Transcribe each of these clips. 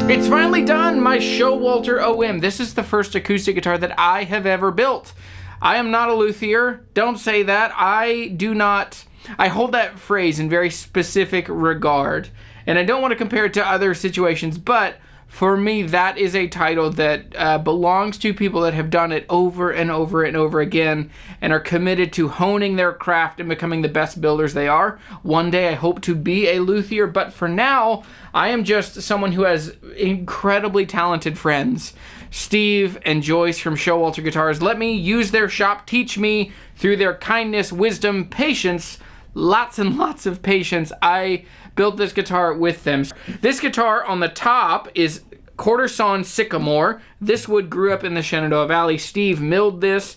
It's finally done, my Showalter OM. This is the first acoustic guitar that I have ever built. I am not a luthier. Don't say that. I hold that phrase in very specific regard. And I don't want to compare it to other situations, but for me, that is a title that belongs to people that have done it over and over and over again and are committed to honing their craft and becoming the best builders they are. One day I hope to be a luthier, but for now, I am just someone who has incredibly talented friends. Steve and Joyce from Showalter Guitars let me use their shop, teach me through their kindness, wisdom, patience, lots and lots of patience. I built this guitar with them. This guitar on the top is quarter sawn sycamore. This wood grew up in the Shenandoah Valley. Steve milled this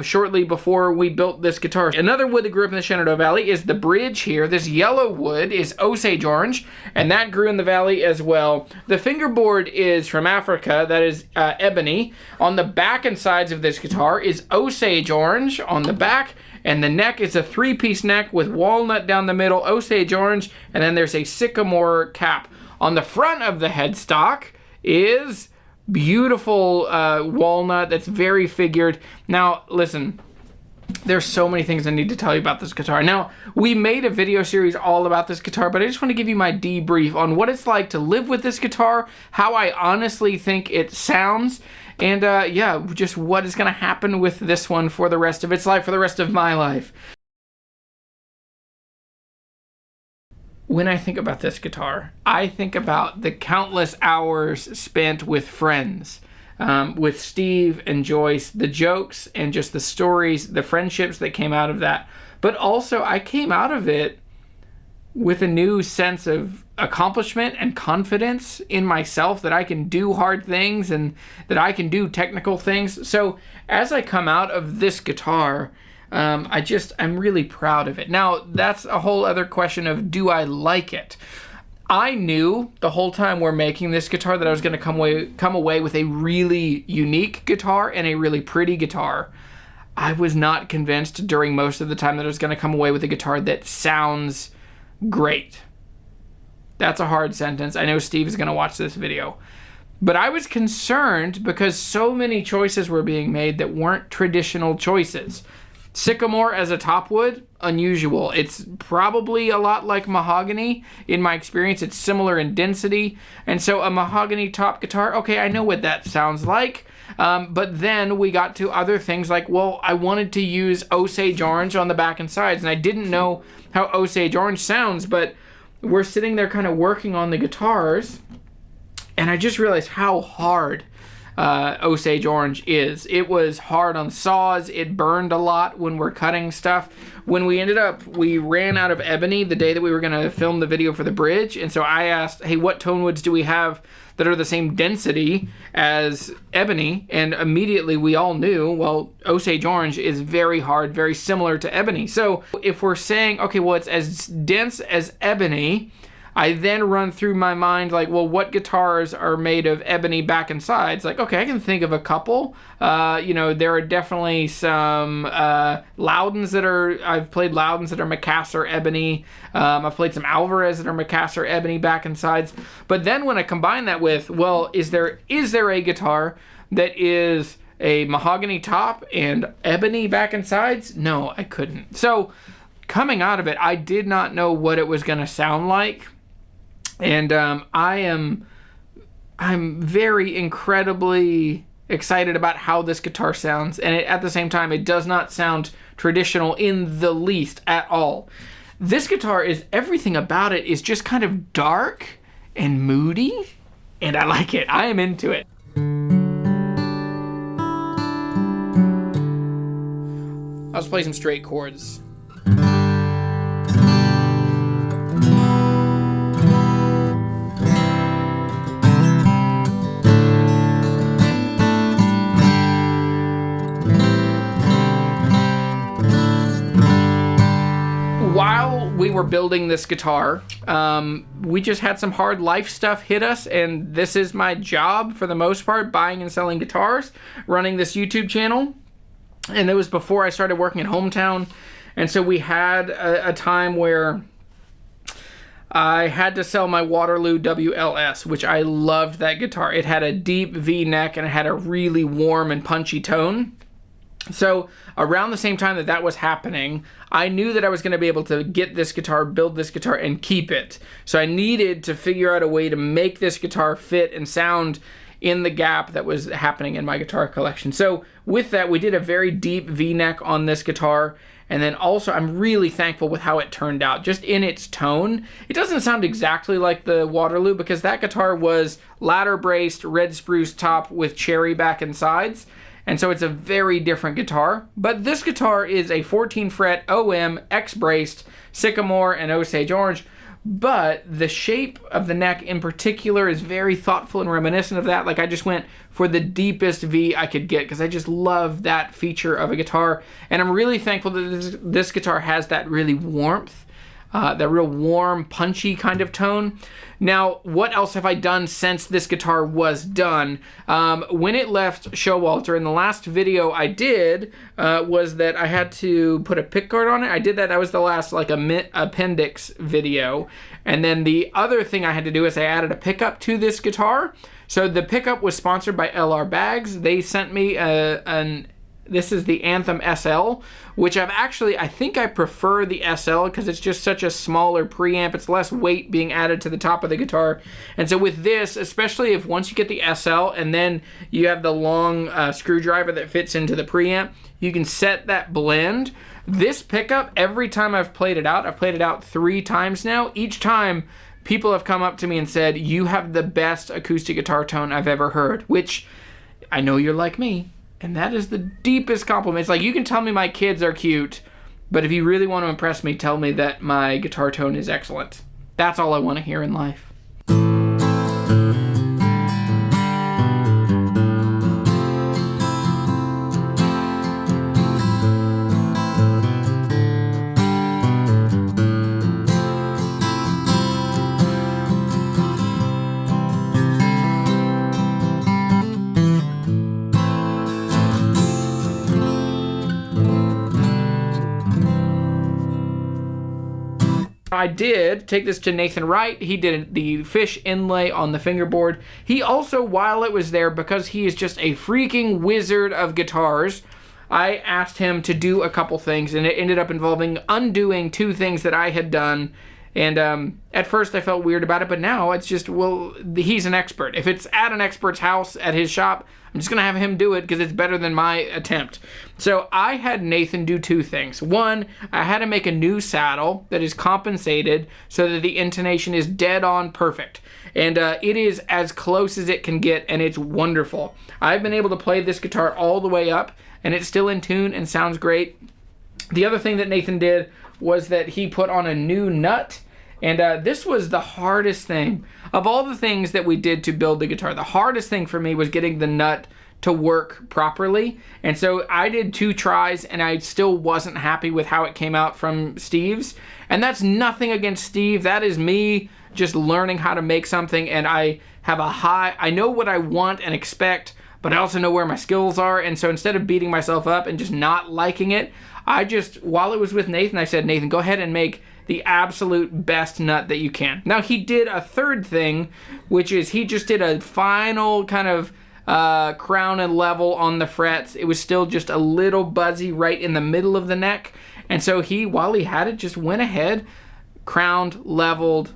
shortly before we built this guitar. Another wood that grew up in the Shenandoah Valley is the bridge here. This yellow wood is Osage orange, and that grew in the valley as well. The fingerboard is from Africa. That is ebony. On the back and sides of this guitar is Osage orange on the back, and the neck is a three-piece neck with walnut down the middle, Osage orange, and then there's a sycamore cap. On the front of the headstock is beautiful walnut that's very figured. Now, listen, there's so many things I need to tell you about this guitar. Now, we made a video series all about this guitar, but I just want to give you my debrief on what it's like to live with this guitar, how I honestly think it sounds, and yeah, just what is going to happen with this one for the rest of its life, for the rest of my life. When I think about this guitar, I think about the countless hours spent with friends, with Steve and Joyce, the jokes and just the stories, the friendships that came out of that. But also, I came out of it with a new sense of accomplishment and confidence in myself that I can do hard things and that I can do technical things. So as I come out of this guitar, I'm really proud of it. Now, that's a whole other question of, do I like it? I knew the whole time we're making this guitar that I was going to come away with a really unique guitar and a really pretty guitar. I was not convinced during most of the time that I was going to come away with a guitar that sounds great. That's a hard sentence. I know Steve is going to watch this video. But I was concerned because so many choices were being made that weren't traditional choices. Sycamore as a top wood, unusual. It's probably a lot like mahogany. In my experience, it's similar in density. And so a mahogany top guitar, okay, I know what that sounds like. But then we got to other things like, well, I wanted to use Osage orange on the back and sides. And I didn't know how Osage orange sounds, but we're sitting there kind of working on the guitars. And I just realized how hard Osage orange is. It was hard on saws. It burned a lot when we're cutting stuff. When we ran out of ebony the day that we were going to film the video for the bridge. And so I asked, hey, what tone woods do we have that are the same density as ebony? And immediately we all knew, well, Osage orange is very hard, very similar to ebony. So if we're saying, okay, well, it's as dense as ebony, I then run through my mind like, well, what guitars are made of ebony back and sides? Like, okay, I can think of a couple. There are definitely some Loudons I've played Loudons that are Macassar ebony. I've played some Alvarez that are Macassar ebony back and sides. But then when I combine that with, well, is there a guitar that is a mahogany top and ebony back and sides? No, I couldn't. So coming out of it, I did not know what it was going to sound like. And I'm very incredibly excited about how this guitar sounds. And at the same time, it does not sound traditional in the least at all. This guitar everything about it is just kind of dark and moody. And I like it. I am into it. Let's play some straight chords. While we were building this guitar, we just had some hard life stuff hit us, and this is my job for the most part, buying and selling guitars, running this YouTube channel. And it was before I started working at Hometown, and so we had a time where I had to sell my Waterloo WLS, which I loved that guitar. It had a deep V neck and it had a really warm and punchy tone. So around the same time that that was happening, I knew that I was going to be able to get this guitar, build this guitar, and keep it. So I needed to figure out a way to make this guitar fit and sound in the gap that was happening in my guitar collection. So with that, we did a very deep V-neck on this guitar. And then also, I'm really thankful with how it turned out. Just in its tone, it doesn't sound exactly like the Waterloo because that guitar was ladder braced, red spruce top with cherry back and sides. And so it's a very different guitar. But this guitar is a 14 fret OM, X-braced, sycamore, and Osage orange. But the shape of the neck in particular is very thoughtful and reminiscent of that. Like I just went for the deepest V I could get because I just love that feature of a guitar. And I'm really thankful that this guitar has that really warmth, that real warm, punchy kind of tone. Now, what else have I done since this guitar was done? When it left Showalter, in the last video I did was that I had to put a pickguard on it. I did that. That was the last like appendix video. And then the other thing I had to do is I added a pickup to this guitar. So the pickup was sponsored by LR Bags. They sent me this is the Anthem SL, which I think I prefer the SL because it's just such a smaller preamp. It's less weight being added to the top of the guitar. And so with this, especially if once you get the SL and then you have the long screwdriver that fits into the preamp, you can set that blend. This pickup, every time I've played it out 3 times now. Each time people have come up to me and said, you have the best acoustic guitar tone I've ever heard, which I know you're like me. And that is the deepest compliment. It's like, you can tell me my kids are cute, but if you really want to impress me, tell me that my guitar tone is excellent. That's all I want to hear in life. I did take this to Nathan Wright. He did the fish inlay on the fingerboard. He also, while it was there, because he is just a freaking wizard of guitars, I asked him to do a couple things, and it ended up involving undoing 2 things that I had done. And at first I felt weird about it, but now it's just, well, he's an expert. If it's at an expert's house, at his shop, I'm just going to have him do it because it's better than my attempt. So I had Nathan do 2 things. One, I had to make a new saddle that is compensated so that the intonation is dead on perfect. And it is as close as it can get, and it's wonderful. I've been able to play this guitar all the way up, and it's still in tune and sounds great. The other thing that Nathan did was that he put on a new nut. And this was the hardest thing. Of all the things that we did to build the guitar, the hardest thing for me was getting the nut to work properly. And so I did 2 tries, and I still wasn't happy with how it came out from Steve's. And that's nothing against Steve. That is me just learning how to make something, and I have I know what I want and expect, but I also know where my skills are. And so instead of beating myself up and just not liking it, while it was with Nathan, I said, Nathan, go ahead and make the absolute best nut that you can. Now, he did a third thing, which is he just did a final kind of crown and level on the frets. It was still just a little buzzy right in the middle of the neck. And so while he had it, just went ahead, crowned, leveled,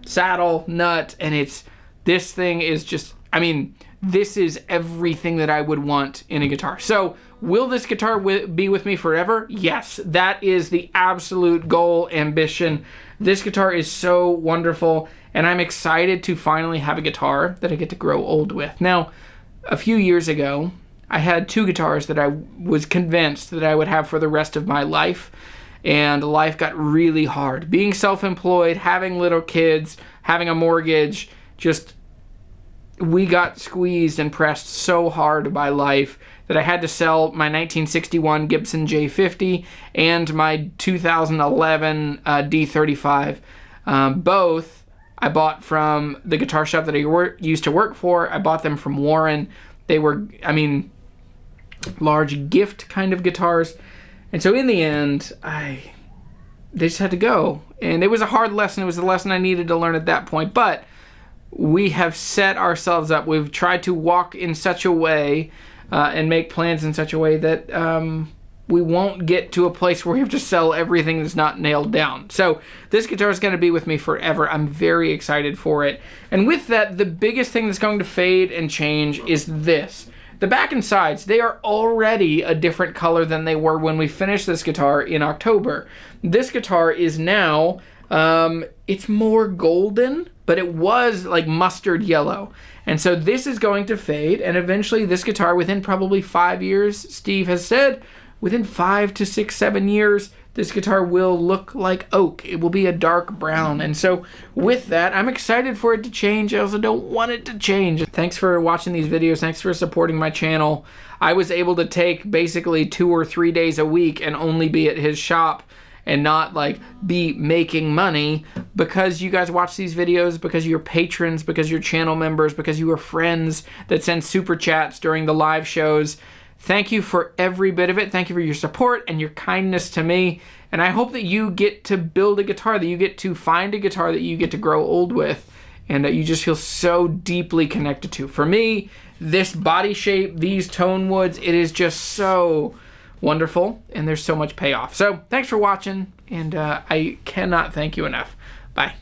saddle, nut, and this thing is just, this is everything that I would want in a guitar. So, will this guitar be with me forever? Yes, that is the absolute goal, ambition. This guitar is so wonderful, and I'm excited to finally have a guitar that I get to grow old with. Now, a few years ago, I had 2 guitars that I was convinced that I would have for the rest of my life, and life got really hard. Being self-employed, having little kids, having a mortgage, we got squeezed and pressed so hard by life that I had to sell my 1961 Gibson J50 and my 2011 D35. Both I bought from the guitar shop that I used to work for. I bought them from Warren. They were, large gift kind of guitars. And so in the end, they just had to go. And it was a hard lesson. It was a lesson I needed to learn at that point. But we have set ourselves up. We've tried to walk in such a way and make plans in such a way that we won't get to a place where we have to sell everything that's not nailed down. So this guitar is going to be with me forever. I'm very excited for it. And with that, the biggest thing that's going to fade and change is this. The back and sides, they are already a different color than they were when we finished this guitar in October. This guitar is now, it's more golden, but it was like mustard yellow. And so this is going to fade, and eventually this guitar, within probably 5 years, Steve has said, within 5 to 6, 7 years, this guitar will look like oak. It will be a dark brown. And so with that, I'm excited for it to change. I also don't want it to change. Thanks for watching these videos. Thanks for supporting my channel. I was able to take basically 2 or 3 days a week and only be at his shop and not like be making money because you guys watch these videos, because you're patrons, because you're channel members, because you are friends that send super chats during the live shows. Thank you for every bit of it. Thank you for your support and your kindness to me. And I hope that you get to build a guitar, that you get to find a guitar that you get to grow old with, and that you just feel so deeply connected to. For me, this body shape, these tone woods, it is just so wonderful, and there's so much payoff. So thanks for watching, and I cannot thank you enough. Bye.